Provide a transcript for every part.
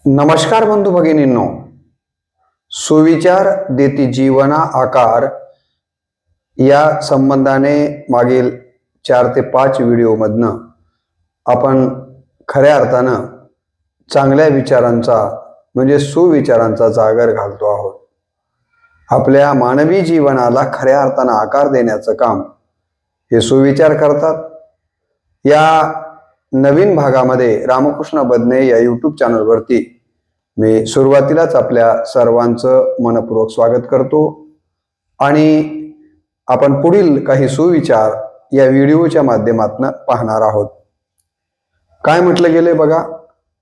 नमस्कार बंधू भगिनींनो, सुविचार देती जीवना आकार या संबंधाने मागील 4 ते 5 व्हिडिओमधनं आपण खऱ्या अर्थानं चांगल्या विचारांचा म्हणजे सुविचारांचा जागर घालतो आहोत। आपल्या मानवी जीवनाला खऱ्या अर्थानं आकार देण्याचं काम हे सुविचार करतात। या नवीन भागामध्ये रामकृष्ण बदने या यूट्यूब चॅनलवरती मी सुरुवातीलाच आपल्या सर्वांचं मनपूर्वक स्वागत करतो आणि आपण पुढील काही सुविचार या व्हिडिओच्या माध्यमातून पाहणार आहोत। काय म्हटलं गेले बघा,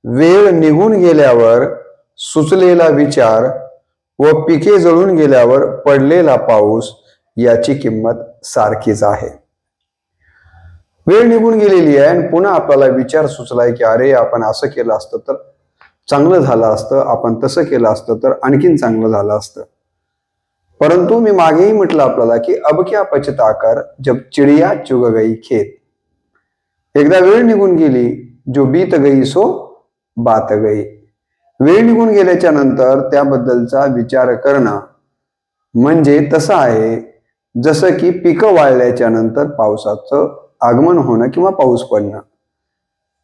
वेळ निघून गेल्यावर सुचलेला विचार व पिके जळून गेल्यावर पडलेला पाऊस याची किंमत सारखीच आहे। वेळ निघून गेलेली आहे आणि पुन्हा आपल्याला विचार सुचलाय की अरे आपण असं केलं असतं तर चांगलं झालं असतं, आपण तसं केलं असतं तर आणखीन चांगलं झालं असतं। परंतु मी मागेही म्हटलं आपल्याला की अब क्या पछताकर जब चिड़िया चुग गई खेत। एकदा वेळ निघून गेली, जो बीत गई सो बात गई। वेळ निघून गेल्याच्या नंतर त्याबद्दलचा विचार करणं म्हणजे तसं आहे जसं की पिकं वाळल्याच्या नंतर पावसाचं आगमन होणं किंवा पाऊस पडणं।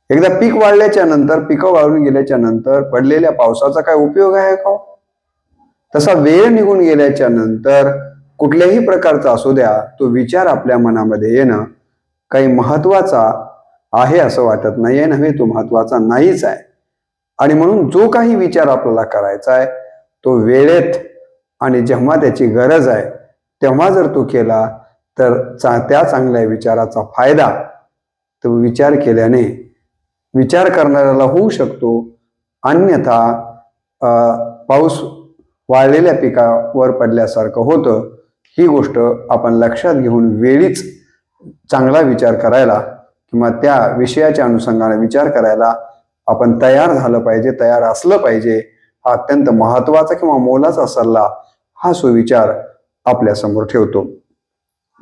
एकदा पीक वाळल्याच्या नंतर, पिकं वाळून गेल्याच्या नंतर पडलेल्या पावसाचा काय उपयोग आहे का? तसा वेळ निघून गेल्याच्या नंतर कुठल्याही प्रकारचा असू द्या, तो विचार आपल्या मनामध्ये येणं काही महत्वाचा आहे असं वाटत नाहीये, नव्हे तो महत्वाचा नाहीच आहे। आणि म्हणून जो काही विचार आपल्याला करायचा आहे तो वेळेत आणि जेव्हा त्याची गरज आहे तेव्हा जर तो केला तर त्या चांगल्या विचाराचा फायदा तो विचार केल्याने विचार करणाऱ्याला होऊ शकतो। अन्यथा पाऊस वाळलेल्या पिकावर पडल्यासारखं होतं। ही गोष्ट आपण लक्षात घेऊन वेळीच चांगला विचार करायला किंवा त्या विषयाच्या अनुषंगाने विचार करायला आपण तयार झालं पाहिजे, तयार असलं पाहिजे। हा अत्यंत महत्वाचा किंवा मोलाचा सल्ला हा सुविचार आपल्या समोर ठेवतो।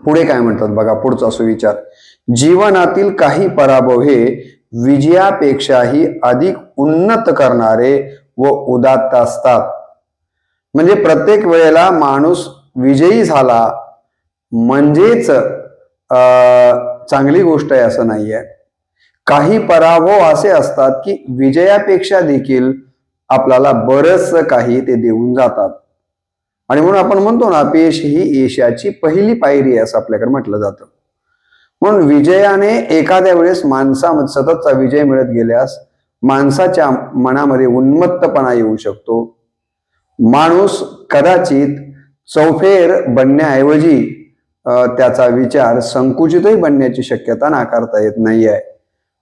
पुढे काय म्हणतात बघा, पुढचा सुविचार, जीवनातील काही पराभव हे विजयापेक्षाही अधिक उन्नत करणारे व उदात्त असतात। म्हणजे प्रत्येक वेळेला माणूस विजयी झाला म्हणजेच चांगली गोष्ट आहे असं नाहीये। काही पराभव असे असतात की विजयापेक्षा देखील आपल्याला बरंच काही ते देऊन जातात आणि म्हणून आपण म्हणतो ना, अपयश ही यशाची पहिली पायरी आहे असं आपल्याकडे म्हटलं जातं। म्हणून विजयाने एखाद्या वेळेस माणसामध्ये सततचा विजय मिळत गेल्यास माणसाच्या मनामध्ये उन्मत्तपणा येऊ शकतो। माणूस कदाचित चौफेर बनण्याऐवजी त्याचा विचार संकुचितही बनण्याची शक्यता नाकारता येत नाही आहे।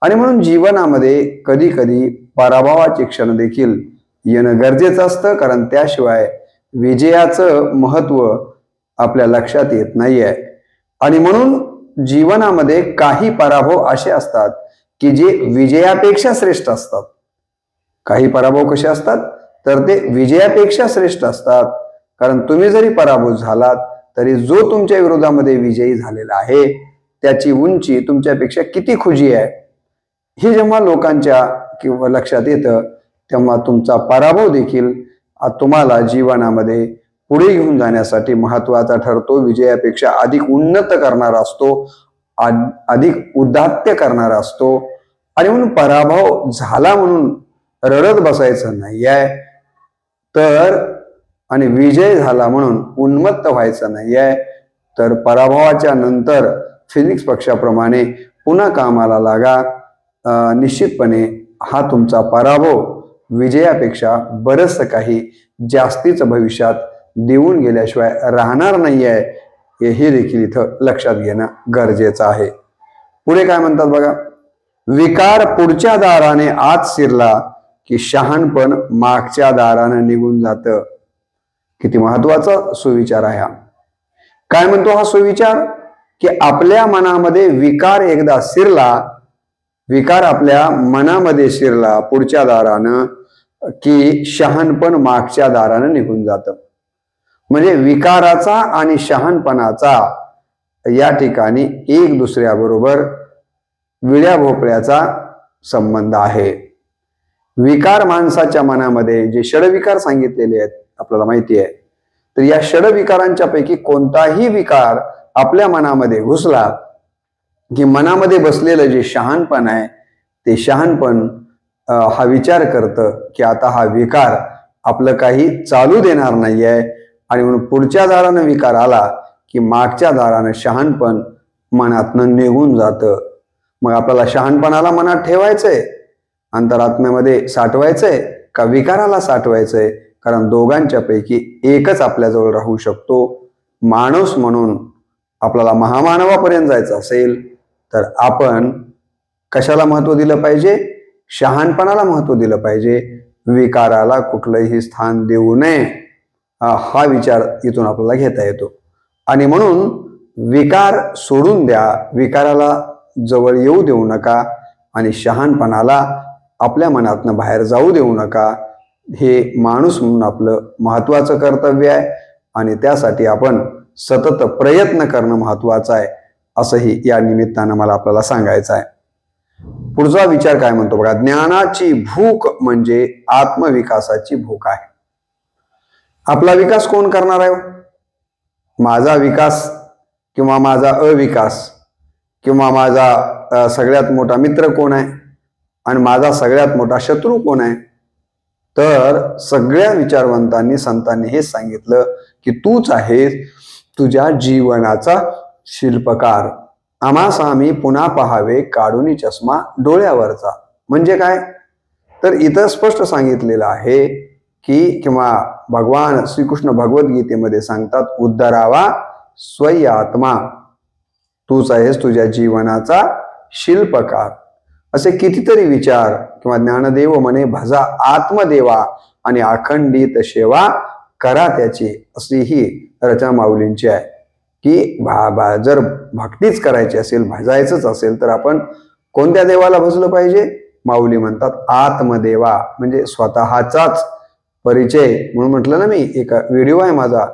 आणि म्हणून जीवनामध्ये कधी कधी पराभवाचे क्षण देखील येणं गरजेचं असतं, कारण त्याशिवाय विजयाचं महत्व आपल्या लक्षात येत नाही आहे। आणि म्हणून जीवनामध्ये काही पराभव असे असतात की जे विजयापेक्षा श्रेष्ठ असतात। काही पराभव कसे असतात तर ते विजयापेक्षा श्रेष्ठ असतात, कारण तुम्ही जरी पराभूत झालात तरी जो तुमच्या विरोधामध्ये विजयी झालेला आहे त्याची उंची तुमच्यापेक्षा किती खुजी आहे हे जेव्हा लोकांच्या किंवा लक्षात येतं तेव्हा तुमचा पराभव देखील तुम्हाला जीवनामध्ये पुढे घेऊन जाण्यासाठी महत्वाचा ठरतो, विजयापेक्षा अधिक उन्नत करणारा असतो, अधिक उदात्त करणारा असतो। आणि म्हणून पराभव झाला म्हणून रडत बसायचं नाही आहे तर, आणि विजय झाला म्हणून उन्मत्त व्हायचं नाही आहे तर पराभवाच्या नंतर फिनिक्स पक्षाप्रमाणे पुन्हा कामाला लागा। निश्चितपणे हा तुमचा पराभव विजयापेक्षा बरंच काही जास्तीचं भविष्यात देऊन गेल्याशिवाय राहणार नाही आहे, हे देखील इथं लक्षात घेणं गरजेचं आहे। पुढे काय म्हणतात बघा, विकार पुढच्या दाराने आत शिरला की शहाणपण मागच्या दाराने निघून जातं। किती महत्वाचा सुविचार आहे हा। काय म्हणतो हा सुविचार की आपल्या मनामध्ये विकार एकदा शिरला, विकार आपल्या मनामध्ये शिरला पुढच्या दारानं की शहाणपण मागच्या दाराने निघून जातं। म्हणजे विकाराचा आणि शहाणपणाचा या ठिकाणी एक दुसऱ्याबरोबर विड्या भोपळ्याचा संबंध आहे। विकार माणसाच्या मनामध्ये जे षडविकार सांगितलेले आहेत आपल्याला माहिती आहे, तर या षडविकारांच्या पैकी कोणताही विकार आपल्या मनामध्ये घुसला की मनामध्ये बसलेलं जे शहाणपण आहे ते शहाणपण हा विचार करतं की आता हा विकार आपलं काही चालू देणार नाही आहे, आणि म्हणून पुढच्या दारानं विकार आला की मागच्या दारानं शहाणपण मनातनं निघून जातं. मग आपल्याला शहाणपणाला मनात ठेवायचंय, अंतरात्म्यामध्ये साठवायचंय का विकाराला साठवायचंय? कारण दोघांच्या पैकी एकच आपल्याजवळ राहू शकतो. माणूस म्हणून आपल्याला महामानवापर्यंत जायचं असेल तर आपण कशाला महत्व दिलं पाहिजे? शहाणपणाला महत्व दिलं पाहिजे. विकाराला कुठलंही स्थान देऊ नये, हा विचार इथून आपल्याला घेता येतो. आणि म्हणून विकार सोडून द्या, विकाराला जवळ येऊ देऊ नका, आणि शहाणपणाला आपल्या मनातनं बाहेर जाऊ देऊ नका. हे माणूस म्हणून आपलं महत्वाचं कर्तव्य आहे, आणि त्यासाठी आपण सतत प्रयत्न करणं महत्वाचं आहे, असंही या निमित्तानं मला आपल्याला सांगायचं आहे. पुढचा विचार काय म्हणतो बघा, ज्ञानाची भूक म्हणजे आत्मविकासाची भूक आहे. आपला विकास कोण करणार आहे? माझा विकास किंवा माझा अविकास किंवा माझा सगळ्यात मोठा मित्र कोण आहे आणि माझा सगळ्यात मोठा शत्रू कोण आहे? तर सगळ्या विचारवंतांनी संतांनी हेच सांगितलं की तूच आहेस तुझ्या जीवनाचा शिल्पकार. आम्हास आम्ही पुन्हा पहावे काढून चष्मा डोळ्यावरचा. म्हणजे काय? तर इथं स्पष्ट सांगितलेलं आहे की किंवा भगवान श्रीकृष्ण भगवद्गीतेमध्ये सांगतात, उद्धरावा स्वय आत्मा, तूच आहेस तुझ्या जीवनाचा शिल्पकार. असे कितीतरी विचार किंवा ज्ञानदेव म्हणे भजा आत्मदेवा आणि अखंडित सेवा करा त्याची, अशी ही रचना माऊलींची आहे की जर भक्तीच करायची असेल, भजायचंच असेल तर आपण कोणत्या देवाला भजलं पाहिजे? माऊली म्हणतात आत्मदेवा, म्हणजे स्वतःचाच परिचय. म्हणून म्हटलं ना मी, एक व्हिडिओ आहे माझा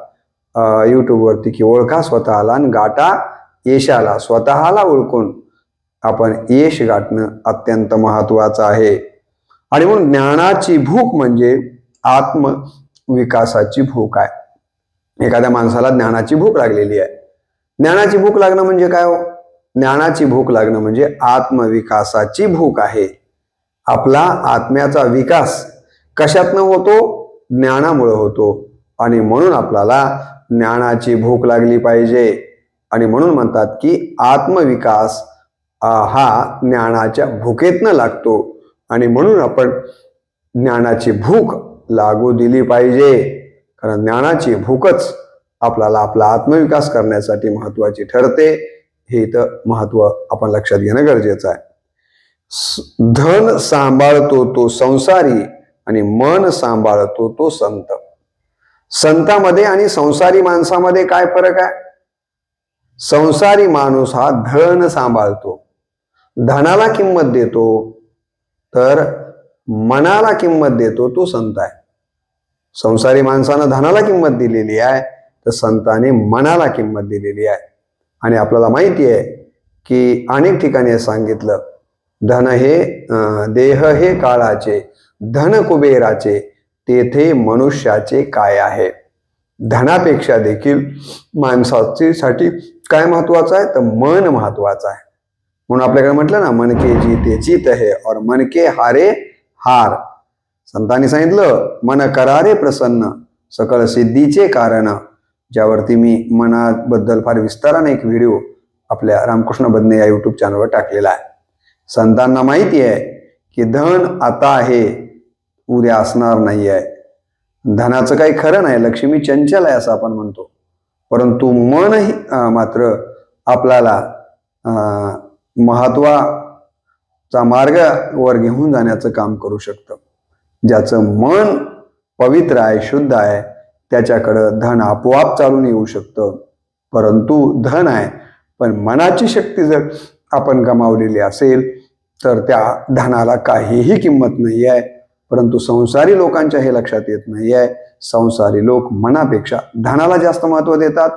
यूट्यूबवरती की ओळखा स्वतःला आणि गाठा यशाला. स्वतःला ओळखून आपण यश गाठणं अत्यंत महत्वाचं आहे. आणि म्हणून ज्ञानाची भूक म्हणजे आत्मविकासाची भूक आहे. एखाद्या माणसाला ज्ञानाची भूक लागलेली आहे. ज्ञानाची भूक लागणं म्हणजे काय हो? ज्ञानाची भूक लागणं म्हणजे आत्मविकासाची भूक आहे. आपला आत्म्याचा विकास कशातनं होतो? ज्ञानामुळे होतो. आणि म्हणून आपल्याला ज्ञानाची भूक लागली पाहिजे. आणि म्हणून म्हणतात की आत्मविकास हा ज्ञानाच्या भुकेतनं लागतो, आणि म्हणून आपण ज्ञानाची भूक लागू दिली पाहिजे. कारण ज्ञानाची भूकच आपल्याला आपला आत्मविकास करण्यासाठी महत्वाची ठरते. हे इथं महत्व आपण लक्षात घेणं गरजेचं आहे. धन सांभाळतो तो संसारी आणि मन सांभाळतो तो संत. संतामध्ये आणि संसारी माणसामध्ये काय फरक आहे? संसारी माणूस हा धन सांभाळतो, धनाला किंमत देतो, तर मनाला किंमत देतो तो संत आहे. संसारी माणसानं धनाला किंमत दिलेली आहे, तर संताने मनाला किंमत दिलेली आहे. आणि आपल्याला माहिती आहे की अनेक ठिकाणी सांगितलं, धन हे देह हे काळाचे, धन कुबेराचे, तेथे मनुष्याचे काय आहे. धनापेक्षा देखील माणसासाठी काय महत्वाचं आहे? तर मन महत्वाचं आहे. म्हणून आपल्याकडे म्हटलं ना, मन के जीते जीत है और मन के हारे हार. संतांनी सांगितलं, मन करारे प्रसन्न सकळ सिद्धीचे कारण, ज्यावरती मी मनाबद्दल फार विस्ताराने एक व्हिडिओ आपल्या रामकृष्ण बदने या यूट्यूब चॅनलवर टाकलेला आहे. संतांना माहिती आहे की धन आता आहे, उद्या असणार नाही आहे. धनाचं काही खरं नाही, लक्ष्मी चंचल आहे असं आपण म्हणतो, परंतु मनही मात्र आपल्याला महत्वाचा मार्गावर घेऊन जाण्याचं काम करू शकतं. ज्याचं मन पवित्र आहे, शुद्ध आहे, त्याच्याकडं धन आपोआप चालून येऊ शकतं. परंतु धन आहे पण मनाची शक्ती जर आपण गमावलेली असेल तर त्या धनाला काहीही किंमत नाही आहे. परंतु संसारी लोकांच्या हे लक्षात येत नाही आहे. संसारी लोक मनापेक्षा धनाला जास्त महत्व देतात.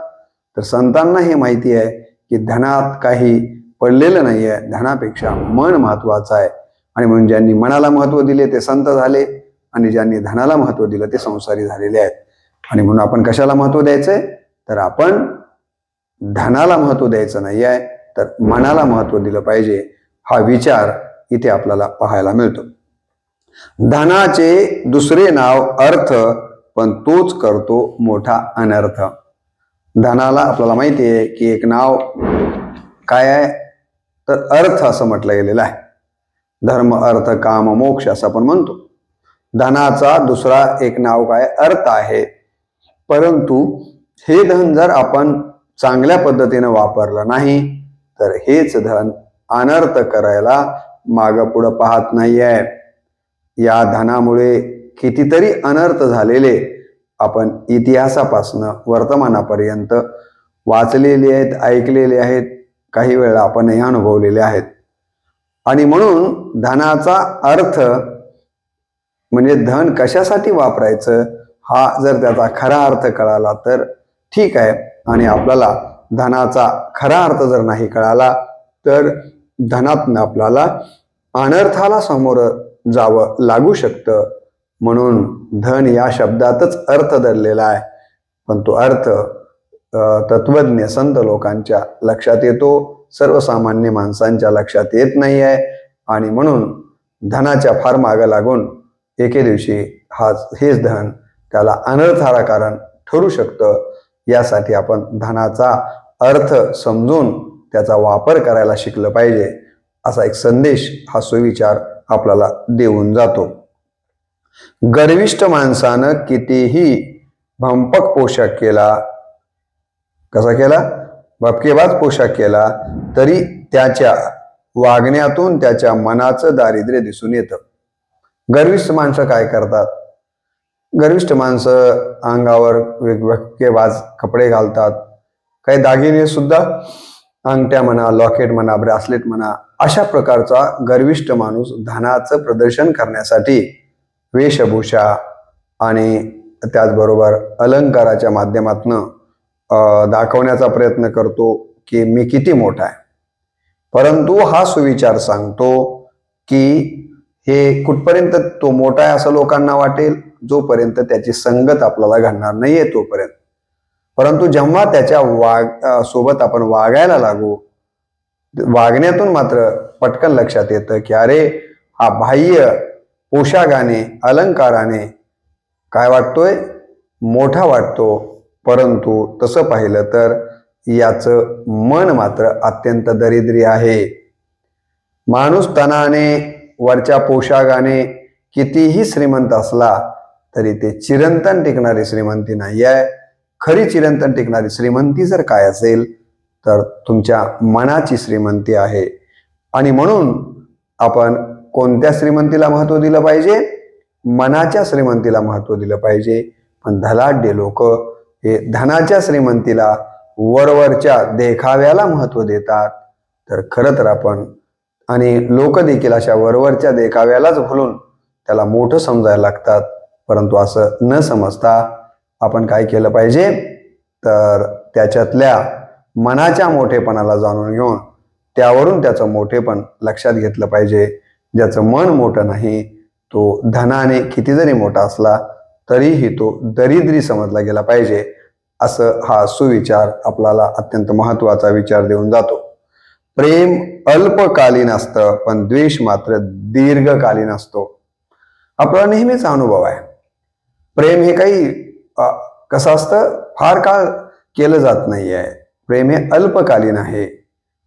तर संतांना हे माहिती आहे की धनात काही पडलेलं नाही आहे, धनापेक्षा मन महत्वाचं आहे. आणि म्हणून ज्यांनी मनाला महत्त्व दिले ते संत झाले आणि ज्यांनी धनाला महत्त्व दिलं ते संसारी झालेले आहेत. आणि म्हणून आपण कशाला महत्त्व द्यायचंय, तर आपण धनाला महत्त्व द्यायचं नाही आहे, तर मनाला महत्त्व दिलं पाहिजे. हा विचार इथे आपल्याला पाहायला मिळतो. धनाचे दुसरे नाव अर्थ, पण तोच करतो मोठा अनर्थ. धनाला आपल्याला माहिती आहे की एक नाव काय आहे, तर अर्थ असं म्हटलं गेलेलं आहे. धर्म अर्थ काम मोक्ष असं आपण म्हणतो. धनाचा दुसरा एक नाव काय, अर्थ आहे. परंतु हे धन जर आपण चांगल्या पद्धतीने वापरलं नाही तर हेच धन अनर्थ करायला मागं पुढं पाहत नाही आहे. या धनामुळे कितीतरी अनर्थ झालेले आपण इतिहासापासून वर्तमानापर्यंत वाचलेले आहेत, ऐकलेले आहेत, काही वेळा आपणही अनुभवलेले आहेत. आणि म्हणून धनाचा अर्थ म्हणजे धन कशासाठी वापरायचं हा जर त्याचा खरा अर्थ कळाला तर ठीक आहे. आणि आपल्याला धनाचा खरा अर्थ जर नाही कळाला तर धनातनं आपल्याला अनर्थाला समोर जावं लागू शकतं. म्हणून धन या शब्दातच अर्थ धरलेला आहे, पण तो अर्थ तत्वज्ञ संत लोकांच्या लक्षात येतो, सर्वसामान्य माणसांच्या लक्षात येत नाही आहे. आणि म्हणून धनाच्या फार मागं लागून एके दिवशी हेच धन त्याला अनर्थाला कारण ठरू शकतं. यासाठी आपण धनाचा अर्थ समजून त्याचा वापर करायला शिकलं पाहिजे, असा एक संदेश हा सुविचार आपल्याला देऊन जातो. गर्विष्ठ माणसानं कितीही भंपक पोशाख केला, कसा केला, भपकेबाज पोशाख केला, तरी त्याच्या वागण्यातून त्याच्या मनाचं दारिद्र्य दिसून येतं. गर्विष्ठ माणसं काय करतात, गर्विष्ठ माणसं अंगावर भपकेबाज कपडे घालतात, काही दागिने सुद्धा, अंगठ्या म्हणा, लॉकेट म्हणा, ब्रासलेट म्हणा, अशा प्रकारचा गर्विष्ठ माणूस धनाचं प्रदर्शन करण्यासाठी वेशभूषा आणि त्याचबरोबर अलंकाराच्या माध्यमातून दाखवण्याचा प्रयत्न करतो की मी किती मोठा आहे. परंतु हा सुविचार सांगतो की हे कुठपर्यंत तो मोठा आहे असं लोकांना वाटेल, जोपर्यंत त्याची संगत आपल्याला घडणार नाहीये तोपर्यंत. परंतु जेव्हा त्याच्या सोबत आपण वागायला लागू, वागण्यातून मात्र पटकन लक्षात येतं की अरे हा बाह्य पोशाखाने अलंकाराने काय वाटतोय, मोठा वाटतो. परंतु तसं पाहिलं तर याचं मन मात्र अत्यंत दरिद्री आहे. माणूस तनाने वरच्या पोशाखाने कितीही श्रीमंत असला तरी ते चिरंतन टिकणारी श्रीमंती नाही आहे. खरी चिरंतन टिकणारी श्रीमंती जर काय असेल तर तुमच्या मनाची श्रीमंती आहे. आणि म्हणून आपण कोणत्या श्रीमंतीला महत्त्व दिलं पाहिजे, मनाच्या श्रीमंतीला महत्त्व दिलं पाहिजे. पण धनाढ्य लोक हे धनाच्या श्रीमंतीला, वरवरच्या देखाव्याला महत्त्व देतात. तर खरं तर आपण आणि लोक देखील अशा वरवरच्या देखाव्यालाच भुलून त्याला मोठं समजायला लागतात. परंतु असं न समजता आपण काय केलं पाहिजे, तर त्याच्यातल्या मनाच्या मोठेपणाला जाणून घेऊन त्यावरून त्याचं मोठेपण लक्षात घेतलं पाहिजे. ज्याचं मन मोठं नाही तो धनाने किती जरी मोठा असला तरीही तो दरिद्री समजला गेला पाहिजे, असं हा सुविचार आपल्याला अत्यंत महत्त्वाचा विचार देऊन जातो. प्रेम अल्पकालीन असतं, पण द्वेष मात्र दीर्घकालीन असतो. आपला नेहमीचा अनुभव आहे. प्रेम हे काही कसं असतं, फार काळ केलं जात नाही आहे. प्रेम हे अल्पकालीन आहे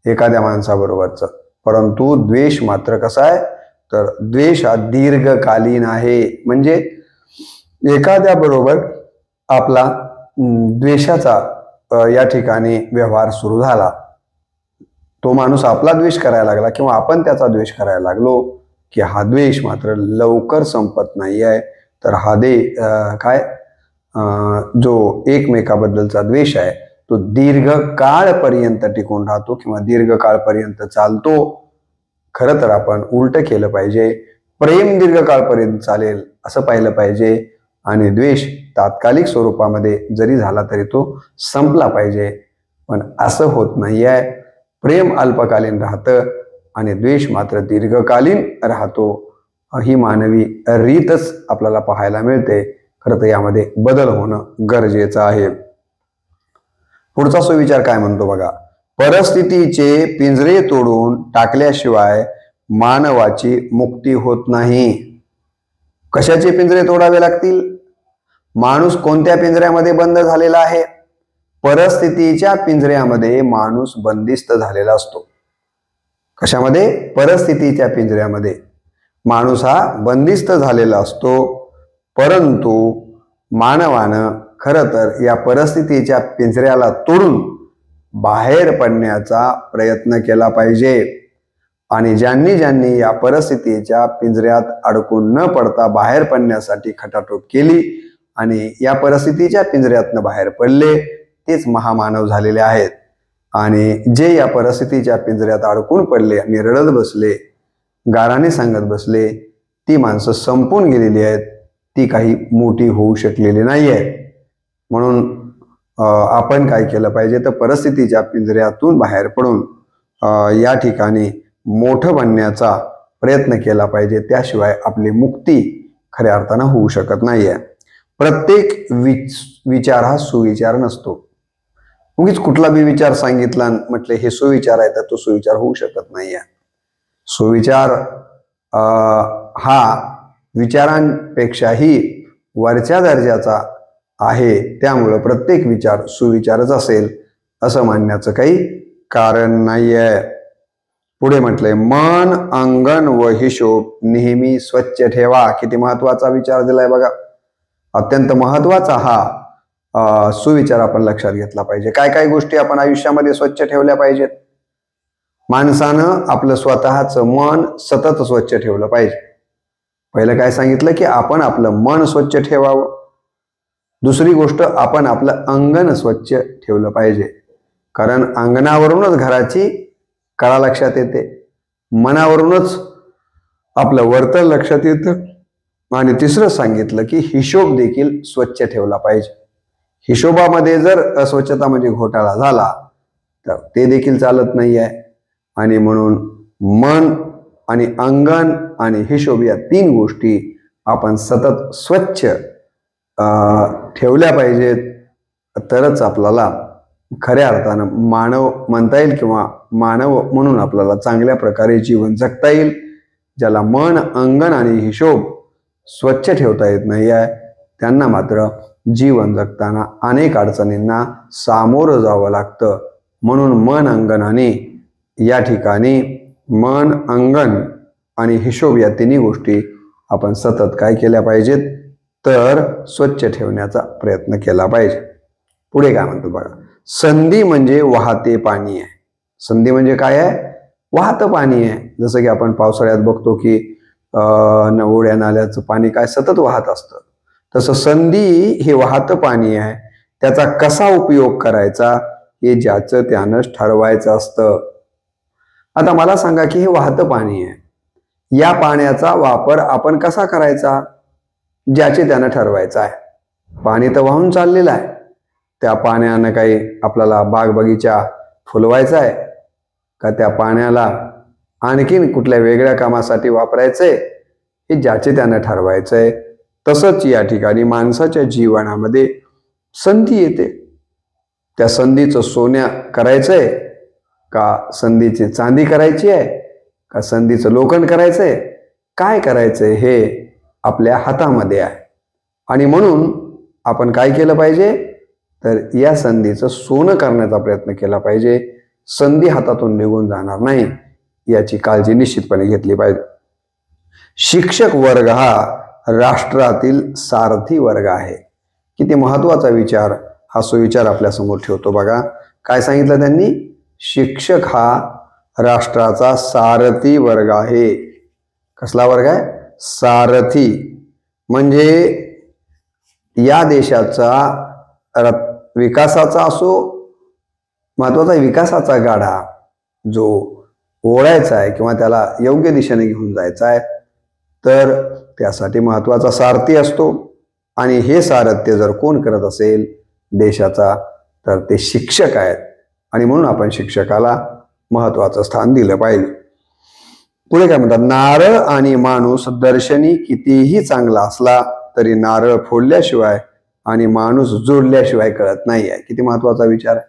एखाद्या माणसाबरोबरचं. परंतु द्वेष मात्र कसा आहे, तर द्वेष हा दीर्घकालीन आहे. म्हणजे एखाद्या बरोबर आपला द्वेषाचा या ठिकाणी व्यवहार सुरू झाला, तो माणूस आपला द्वेष करायला लागला किंवा आपण त्याचा द्वेष करायला लागलो की हा द्वेष मात्र लवकर संपत नाही आहे. तर हा जो एकमेकाबद्दलचा द्वेष आहे तो दीर्घकाळपर्यंत टिकून राहतो किंवा दीर्घकाळपर्यंत चालतो. खरं तर आपण उलट केलं पाहिजे. प्रेम दीर्घकाळपर्यंत चालेल असं पाहिलं पाहिजे आणि द्वेष तात्कालिक स्वरूपामध्ये जरी झाला तरी तो संपला पाहिजे. पण असं होत नाही आहे. प्रेम अल्पकालीन राहतं आणि द्वेष मात्र दीर्घकालीन राहतो. ही मानवी रीतच आपल्याला पाहायला मिळते. खरं तर यामध्ये बदल होणं गरजेचं आहे. पुढचा सुविचार काय म्हणतो बघा. परिस्थितीचे पिंजरे तोडून टाकल्याशिवाय मानवाची मुक्ती होत नाही. कशाचे पिंजरे तोडावे लागतील? माणूस कोणत्या पिंजऱ्यामध्ये बंद झालेला आहे? परिस्थितीच्या पिंजऱ्यामध्ये माणूस बंदिस्त झालेला असतो. कशामध्ये? परिस्थितीच्या पिंजऱ्यामध्ये माणूस हा बंदिस्त झालेला असतो. परंतु मानवानं खरं तर या परिस्थितीच्या पिंजऱ्याला तोडून बाहेर पडण्याचा प्रयत्न केला पाहिजे. आणि ज्यांनी या परिस्थितीच्या पिंजऱ्यात अडकून न पडता बाहेर पडण्यासाठी खटाटोप केली आणि या परिस्थितीच्या पिंजऱ्यातनं बाहेर पडले तेच महामानव झालेले आहेत. आणि जे या परिस्थितीच्या पिंजऱ्यात अडकून पडले आणि रडत बसले, गाराने सांगत बसले, ती माणसं संपून गेलेली आहेत. ती काही मोठी होऊ शकलेली नाही आहेत. म्हणून आपण काय केलं पाहिजे तर परिस्थितीच्या पिंजऱ्यातून बाहेर पडून या ठिकाणी मोठं बनण्याचा प्रयत्न केला पाहिजे. त्याशिवाय आपली मुक्ती खऱ्या अर्थानं होऊ शकत नाहीये. प्रत्येक विचार हा सुविचार नसतो. उगीच कुठला बी विचार सांगितला म्हटले हे सुविचार आहे तर तो सुविचार होऊ शकत नाहीये. सुविचार हा विचारांपेक्षाही वरच्या दर्जाचा आहे. त्यामुळं प्रत्येक विचार सुविचारच असेल असं मानण्याचं काही कारण नाहीये. पुढे म्हटलंय मन, अंगण व हिशोब नेहमी स्वच्छ ठेवा. किती महत्वाचा विचार दिलाय बघा. अत्यंत महत्वाचा हा सुविचार आपण लक्षात घेतला पाहिजे. काय काय गोष्टी आपण आयुष्यामध्ये स्वच्छ ठेवल्या पाहिजेत? माणसानं आपलं स्वतःचं मन सतत स्वच्छ ठेवलं पाहिजे. पहिलं काय सांगितलं की आपण आपलं मन स्वच्छ ठेवावं. दुसरी गोष्ट आपण आपलं अंगण स्वच्छ ठेवलं पाहिजे. कारण अंगणावरूनच घराची कळा लक्षात येते, मनावरूनच आपलं वर्तन लक्षात येतं. आणि तिसरं सांगितलं की हिशोब देखील स्वच्छ ठेवला पाहिजे. हिशोबामध्ये जर अस्वच्छता म्हणजे घोटाळा झाला तर ते देखील चालत नाही आहे. आणि म्हणून मन आणि अंगण आणि हिशोब या तीन गोष्टी आपण सतत स्वच्छ ठेवल्या पाहिजेत. तरच आपल्याला खऱ्या अर्थानं मानव म्हणता येईल किंवा मानव म्हणून आपल्याला चांगल्या प्रकारे जीवन जगता येईल. ज्याला मन, अंगण आणि हिशोब स्वच्छ ठेवता येत नाही आहे त्यांना मात्र जीवन जगताना अनेक अडचणींना सामोरं जावं लागतं. म्हणून मन, अंगण आणि या ठिकाणी मन, अंगण आणि हिशोब या तिन्ही गोष्टी आपण सतत काय केल्या पाहिजेत तर स्वच्छ ठेवण्याचा प्रयत्न केला पाहिजे. पुढे काय म्हणतो बघा. संधी म्हणजे वाहते पाणी आहे. संधी म्हणजे काय आहे? वाहतं पाणी आहे. जसं की आपण पावसाळ्यात बघतो की ओढ्या नाल्याचं पाणी काय सतत वाहत असतं. तसं संधी हे वाहतं पाणी आहे. त्याचा कसा उपयोग करायचा हे ज्याचं त्यानंच ठरवायचं असतं. आता मला सांगा की हे वाहतं पाणी आहे. या पाण्याचा वापर आपण कसा करायचा? ज्याचे त्यानं ठरवायचं आहे. पाणी तर वाहून चाललेलं आहे. त्या पाण्यानं काही आपल्याला बाग बगीचा फुलवायचा आहे का? त्या पाण्याला आणखीन कुठल्या वेगळ्या कामासाठी वापरायचंय हे ज्याचे त्यानं ठरवायचंय. तसंच या ठिकाणी माणसाच्या जीवनामध्ये संधी येते. त्या संधीचं सोन्या करायचंय का संधीची चांदी करायची आहे का संधीचं लोखंड करायचंय? काय करायचंय हे आपल्या हातामध्ये आहे. आणि म्हणून आपण काय केलं पाहिजे तर या संधीचं सोनं करण्याचा प्रयत्न केला पाहिजे. संधी हातातून निघून जाणार नाही याची काळजी निश्चितपणे घेतली पाहिजे. शिक्षक वर्ग हा राष्ट्रातील सारथी वर्ग आहे. किती महत्वाचा विचार हा सुविचार आपल्या समोर ठेवतो बघा. काय सांगितलं त्यांनी? शिक्षक हा राष्ट्राचा सारथी वर्ग आहे. कसला वर्ग आहे? सारथी. म्हणजे या देशाचा विकासाचा असो, महत्वाचा विकासाचा गाडा जो ओढायचा आहे किंवा त्याला योग्य दिशेने घेऊन जायचा आहे तर त्यासाठी महत्वाचा सारथी असतो. आणि हे सारथ्य जर कोण करत असेल देशाचा तर ते शिक्षक आहेत. आणि म्हणून आपण शिक्षकाला महत्वाचं स्थान दिलं पाहिजे. पुढे काय म्हणतात, नारळ आणि माणूस दर्शनी कितीही चांगला असला तरी नारळ फोडल्याशिवाय आणि माणूस जोडल्याशिवाय कळत नाही आहे. किती महत्वाचा विचार आहे.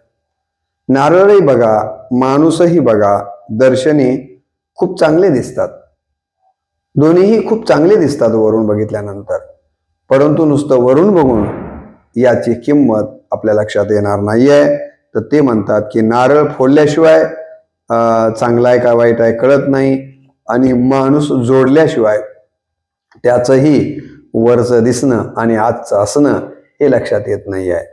नारळही बघा, माणूसही बघा, दर्शनी खूप चांगले दिसतात, दोन्हीही खूप चांगले दिसतात वरून बघितल्यानंतर, परंतु नुसतं वरून बघून याची किंमत आपल्या लक्षात येणार नाहीये. तर ते म्हणतात की नारळ फोडल्याशिवाय चांगला आहे का वाईट आहे कळत नाही, आणि माणूस जोडल्याशिवाय त्याचंही वरचं दिसणं आणि आजचं असणं हे लक्षात येत नाही आहे.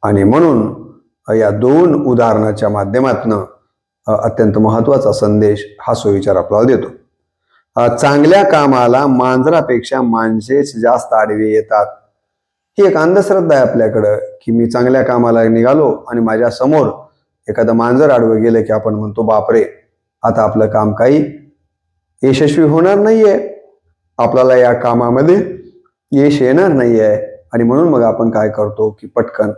आणि म्हणून या दोन उदाहरणाच्या माध्यमातून अत्यंत महत्वाचा संदेश हा सुविचार आपल्याला देतो. चांगल्या कामाला मांजरापेक्षा माणसेच जास्त आडवे येतात. ही एक अंधश्रद्धा आहे आपल्याकडं की मी चांगल्या कामाला निघालो आणि माझ्या समोर एखादं मांजर आडवं गेलं की आपण म्हणतो बापरे, आता आपलं काम काही यशस्वी होणार नाहीये, आपल्याला या कामामध्ये यश येणार नाहीये, आणि म्हणून मग आपण काय करतो की पटकन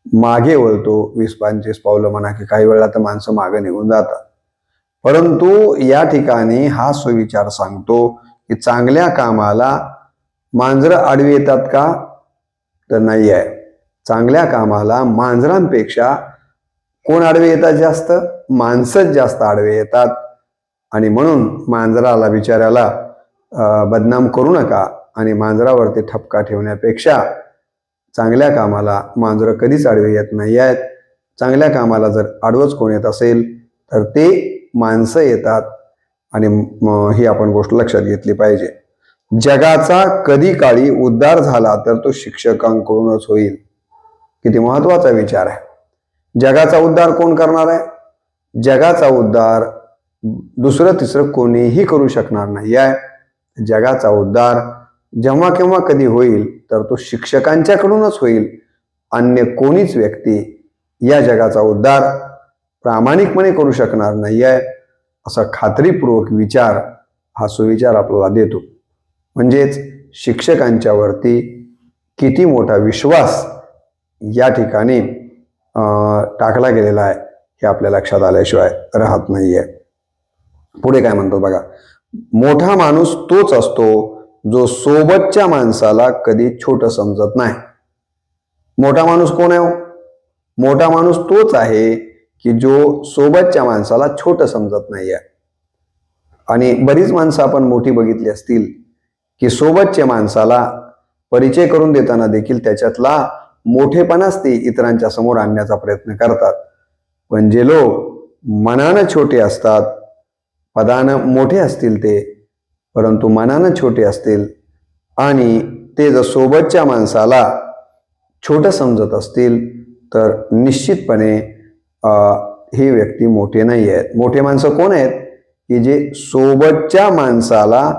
मागे वळतो. 20-25 पावलं म्हणा की काही वेळा तर माणसं मागे निघून जातात. परंतु या ठिकाणी हा सुविचार सांगतो की चांगल्या कामाला मांजरं आडवी येतात का, तर नाही आहे. चांगल्या कामाला मांजरांपेक्षा कोण आडवे येतात जास्त, माणसंच जास्त आडवे येतात. आणि म्हणून मांजराला बिचाऱ्याला बदनाम करू नका, आणि मांजरावरती ठपका ठेवण्यापेक्षा चांगल्या कामाला मांजरं कधीच आडवे येत नाही आहेत. चांगल्या कामाला जर आडवंच कोण येत असेल तर ते माणसं येतात, आणि ही आपण गोष्ट लक्षात घेतली पाहिजे. जगाचा कधी काळी उद्धार झाला तर तो शिक्षकांकडूनच होईल. किती महत्वाचा विचार आहे. जगाचा उद्धार कोण करणार आहे. जगाचा उद्धार दुसरं तिसरं कोणीही करू शकणार नाही आहे. जगाचा उद्धार जेव्हा केव्हा कधी होईल तर तो शिक्षकांच्याकडूनच होईल. अन्य कोणीच व्यक्ती या जगाचा उद्धार प्रामाणिकपणे करू शकणार नाही आहे, असा खात्रीपूर्वक विचार हा सुविचार आपल्याला देतो. म्हणजेच शिक्षकांच्या वरती किती मोठा विश्वास या ठिकाणी टाकला गेलेला आहे हे आपल्या लक्षात आल्याशिवाय राहत नाहीये. पुढे काय म्हणतो बघा, मोठा माणूस तोच असतो जो सोबतच्या माणसाला कधी छोटं समजत नाही. मोठा माणूस कोण आहे. मोठा माणूस तोच आहे की जो सोबतच्या माणसाला छोटं समजत नाहीये. आणि बरीच माणसं आपण मोठी बघितली असतील की सोबतच्या माणसाला परिचय करून देताना देखील त्याच्यातला मोठेपणाच ते इतरांच्या समोर आणण्याचा प्रयत्न करतात. पण जे लोक मनानं छोटे असतात, पदानं मोठे असतील ते, परंतु मनानं छोटे असतील आणि ते जर सोबतच्या माणसाला छोटं समजत असतील तर निश्चितपणे ही व्यक्ती मोठे नाही आहेत. मोठे माणसं कोण आहेत की जे सोबतच्या माणसाला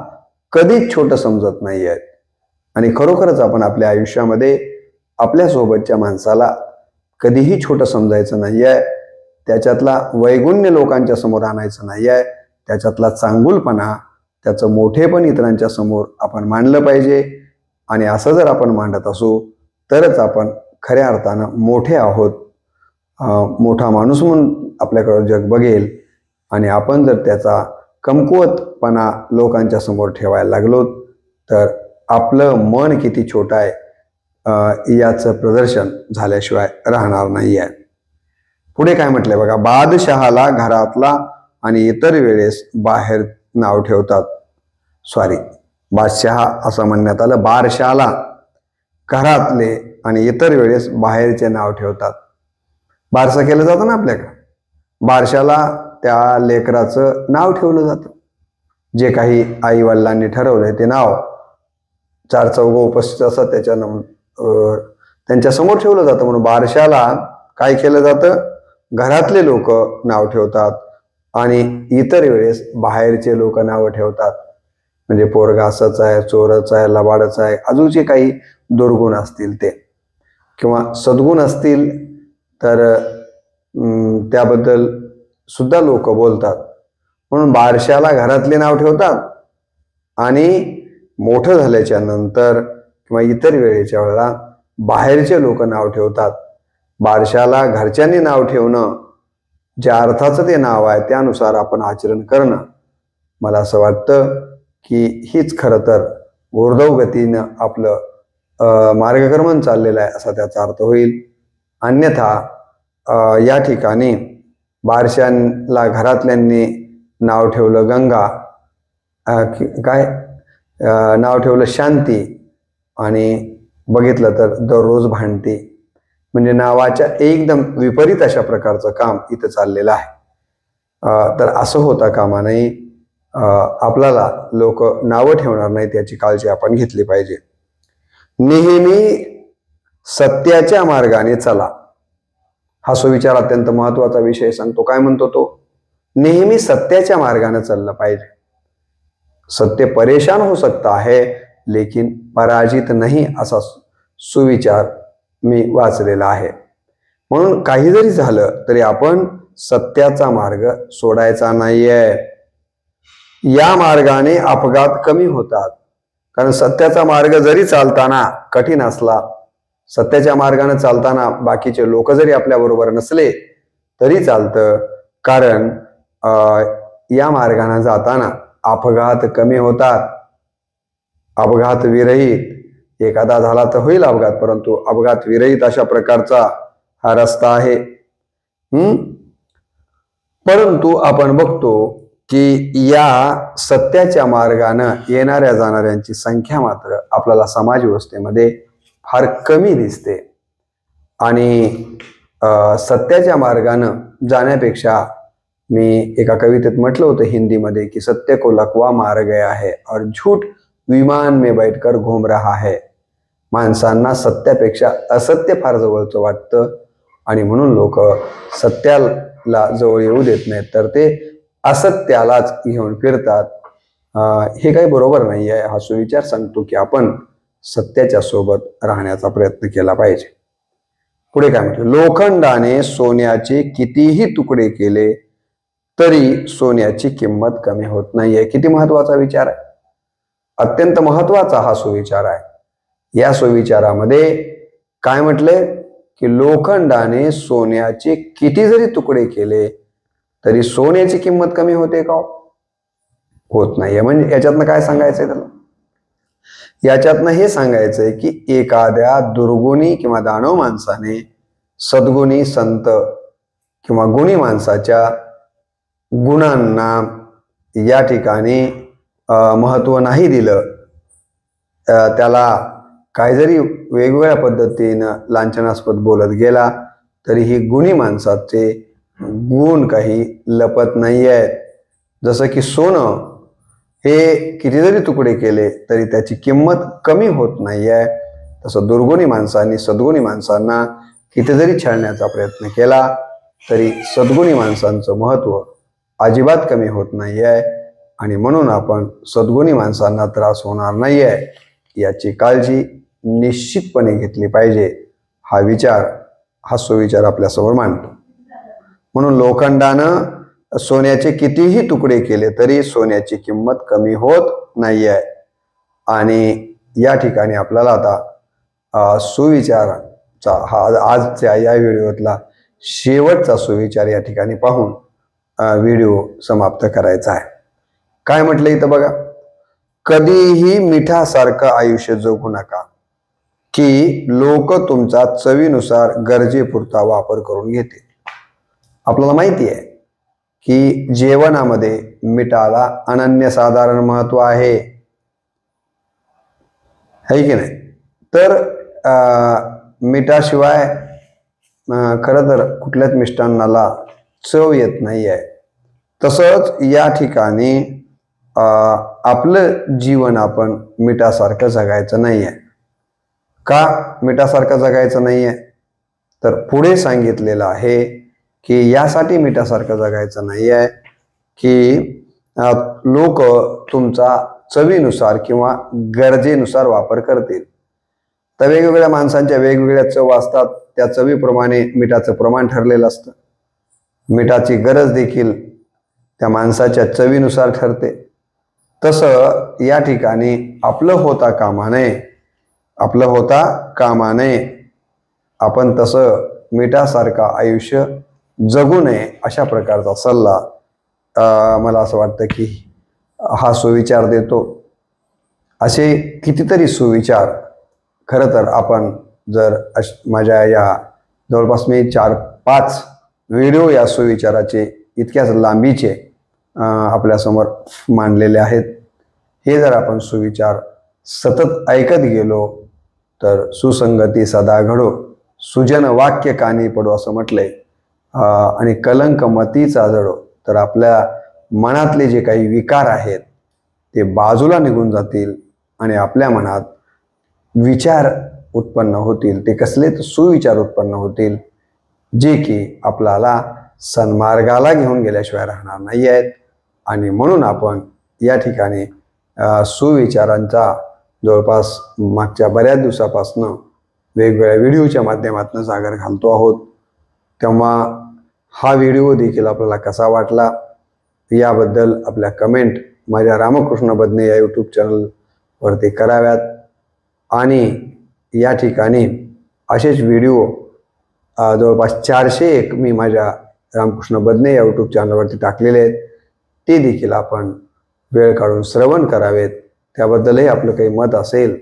कधीच छोटं समजत नाही आहेत. आणि खरोखरच आपण आपल्या आयुष्यामध्ये आपल्या सोबतच्या माणसाला कधीही छोटं समजायचं नाही आहे. त्याच्यातला वैगुण्य लोकांच्या समोर आणायचं नाही आहे. त्याच्यातला चांगुलपणा, त्याचं मोठेपण इतरांच्या समोर आपण मांडलं पाहिजे. आणि असं जर आपण मांडत असू तरच आपण खऱ्या अर्थानं मोठे आहोत. मोठा माणूस म्हणून आपल्याकडं जग बघेल. आणि आपण जर त्याचा कमकुवतपणा लोकांच्या समोर ठेवायला लागलो तर आपलं मन किती छोटं आहे याचं प्रदर्शन झाल्याशिवाय राहणार नाही आहे. पुढे काय म्हटलंय बघा, बादशहाला घरातला आणि इतर वेळेस बाहेर नाव ठेवतात. बादशहा असं म्हणण्यात आलं. बारशाला घरातले आणि इतर वेळेस बाहेरचे नाव ठेवतात. बारसं केलं जातं ना आपल्याकडं, बारशाला त्या लेकराचं नाव ठेवलं जातं. जे काही आई वडिलांनी ठरवलंय ते नाव 4 चौघं उपस्थित असतात त्यांच्या समोर ठेवलं जातं. म्हणून बारशाला काय केलं जातं, घरातले लोक नाव ठेवतात आणि इतर वेळेस बाहेरचे लोक नावं ठेवतात. म्हणजे पोरगा असंच आहे, चोरच आहे, लबाडच आहे, अजूनचे काही दुर्गुण असतील ते किंवा सद्गुण असतील तर त्याबद्दल सुद्धा लोक बोलतात. म्हणून बारशाला घरातले नाव ठेवतात आणि मोठं झाल्याच्या नंतर किंवा इतर वेळेच्या वेळेला बाहेरचे लोक नाव ठेवतात. बारशाला घरच्यांनी नाव ठेवणं, ज्या अर्थाचं ते नाव आहे त्यानुसार आपण आचरण करणं मला असं वाटतं की हीच खरं तर ऊर्ध्वगतीनं आपलं मार्गक्रमण चाललेलं आहे असा त्याचा अर्थ होईल. अन्यथा या ठिकाणी बारशांना घरातल्यांनी नाव ठेवलं गंगा, नाव ठेवलं शांती, आणि बघितलं तर दररोज भांडती. म्हणजे नावाच्या एकदम विपरीत अशा प्रकारचं काम इथं चाललेलं आहे. तर असं होता कामा नये. आपल्याला लोक नावं ठेवणार नाहीत याची काळजी आपण घेतली पाहिजे. नेहमी सत्याच्या मार्गाने चला, हा सुविचार अत्यंत महत्वाचा विषय सांगतो. काय म्हणतो तो? नेहमी सत्याच्या मार्गाने चाललं पाहिजे. सत्य परेशान हो सकता है लेकिन पराजित नहीं, असा सुविचार मी वाचलेला आहे. म्हणून काही जरी झालं तरी आपण सत्याचा मार्ग सोडायचा नाहीये. या मार्गाने अपघात कमी होतात. कारण सत्याचा मार्ग जरी चालताना कठीण असला, सत्याच्या मार्गाने चालताना बाकीचे लोक जरी आपल्या बरोबर नसले तरी चालतं. कारण या मार्गाने जाताना अपघात कमी होतात. अपघात विरहित, एखादा झाला तर होईल अपघात, परंतु अपघात विरहित अशा प्रकारचा हा रस्ता आहे. परंतु आपण बघतो की या सत्याच्या मार्गाने येणाऱ्या जाणाऱ्यांची संख्या मात्र आपल्याला समाज व्यवस्थेमध्ये फार कमी दिसते. आणि सत्याच्या मार्गाने जाण्यापेक्षा मी एका कवितेत म्हटलं होतं हिंदीमध्ये की सत्य को लकवा मार गया है और झूठ विमान में बैठकर घूम रहा है. माणसांना सत्यापेक्षा असत्य फार जवळचं वाटतं आणि म्हणून लोक सत्याला जवळ येऊ देत नाहीत, तर ते असत्यालाच घेऊन फिरतात. हे काही बरोबर नाही आहे. हा सुविचार सांगतो की आपण सत्याच्या सोबत राहण्याचा प्रयत्न केला पाहिजे. पुढे काय म्हटलं? लोखंडाने सोन्याचे कितीही तुकडे केले तरी सोन्याची किंमत कमी होत नाहीये. किती महत्वाचा विचार आहे. अत्यंत महत्वाचा हा सुविचार आहे. या सुविचारामध्ये काय म्हटले की लोखंडाने सोन्याचे किती जरी तुकडे केले तरी सोन्याची किंमत कमी होते का? होत नाहीये. म्हणजे याच्यातनं काय सांगायचंय त्याला? याच्यातनं हे सांगायचंय की एखाद्या दुर्गुणी किंवा दानव माणसाने सद्गुणी संत किंवा गुणी माणसाच्या गुणांना या ठिकाणी महत्व नाही दिलं, त्याला काय जरी वेगवेगळ्या पद्धतीनं लांछनास्पद बोलत गेला तरी ही गुणी माणसाचे गुण काही लपत नाही आहेत. जसं की सोनं हे किती जरी तुकडे केले तरी त्याची किंमत कमी होत नाही आहे, तसं दुर्गुणी माणसांनी सद्गुणी माणसांना किती जरी छळण्याचा प्रयत्न केला तरी सद्गुणी माणसांचं महत्व अजिबात कमी होत नाही आहे. आणि म्हणून आपण सद्गुणी माणसांना त्रास होणार नाही आहे याची काळजी निश्चितपणे घेतली पाहिजे. हा विचार, हा सुविचार आपल्यासमोर मांडतो. म्हणून लोखंडानं सोन्याचे कितीही तुकडे केले तरी सोन्याची किंमत कमी होत नाही आहे. आणि या ठिकाणी आपल्याला आता सुविचाराचा हा आजच्या या व्हिडिओतला शेवटचा सुविचार या ठिकाणी पाहून व्हिडिओ समाप्त करायचा आहे. काय म्हटलं इथं बघा? कधीही मिठासारखं आयुष्य जगू नका की लोक तुमचा चवीनुसार गरजेपुरता वापर करून घेतील. आपल्याला माहिती आहे की जेवणामध्ये मिठाला अनन्यसाधारण महत्व आहे, है की नाही? तर मिठाशिवाय खरं तर कुठल्याच मिष्टान्नाला चव येत नाही आहे. तसंच या ठिकाणी आपलं जीवन आपण मिठासारखं जगायचं नाही आहे. का मिठासारखं जगायचं नाही आहे? तर पुढे सांगितलेलं आहे की यासाठी मिठासारखं जगायचं नाही आहे की लोक तुमचा चवीनुसार किंवा गरजेनुसार वापर करतील. तर वेगवेगळ्या माणसांच्या वेगवेगळ्या चव असतात, त्या चवीप्रमाणे मिठाचं प्रमाण ठरलेलं असतं. मिठाची गरज देखील त्या माणसाच्या चवीनुसार ठरते. तसं या ठिकाणी आपलं होता कामा नये. आपण तसं मिठासारखं आयुष्य जगू नये अशा प्रकारचा सल्ला मला असं वाटतं की हा सुविचार देतो. असे कितीतरी सुविचार खरं तर आपण जर माझ्या या जवळपास मी 4-5 व्हिडिओ या सुविचाराचे इतक्याच लांबीचे आपल्यासमोर मांडलेले आहेत. हे जर आपण सुविचार सतत ऐकत गेलो तर सुसंगती सदा घडो, सुजन वाक्य कानी पडो असं म्हटलंय. आणि कलंक मतीचा जडो, तर आपल्या मनातले जे काही विकार आहेत ते बाजूला निघून जातील आणि आपल्या मनात विचार उत्पन्न होतील. ते कसले तर सुविचार उत्पन्न होतील जे की आपल्याला सन्मार्गाला घेऊन गेल्याशिवाय राहणार नाही आहेत. आणि म्हणून आपण या ठिकाणी सुविचारांचा जवळपास मागच्या बऱ्याच दिवसापासून वेगवेगळ्या व्हिडिओच्या माध्यमातून जागर घालतो आहोत. तेव्हा हा व्हिडिओ देखील आपल्याला कसा वाटला याबद्दल आपल्या कमेंट माझ्या रामकृष्ण बदने या यूट्यूब चॅनलवरती कराव्यात. आणि या ठिकाणी असेच व्हिडिओ जवळपास 401 मी माझ्या रामकृष्ण बदने या यूट्यूब चॅनलवरती टाकलेले आहेत. ते देखील आपण वेळ काढून श्रवण करावेत. त्याबद्दलही आपलं काही मत असेल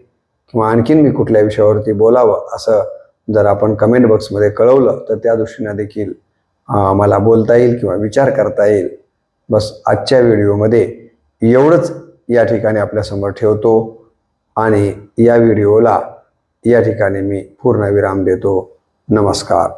किंवा आणखीन मी कुठल्या विषयावरती बोलावं असं जर आपण कमेंट बॉक्समध्ये कळवलं तर त्या दृष्टीनं देखील मला बोलता येईल किंवा विचार करता येईल. बस आजच्या व्हिडिओमध्ये एवढंच या ठिकाणी आपल्यासमोर ठेवतो आणि या व्हिडिओला या ठिकाणी मी पूर्णविराम देतो. नमस्कार.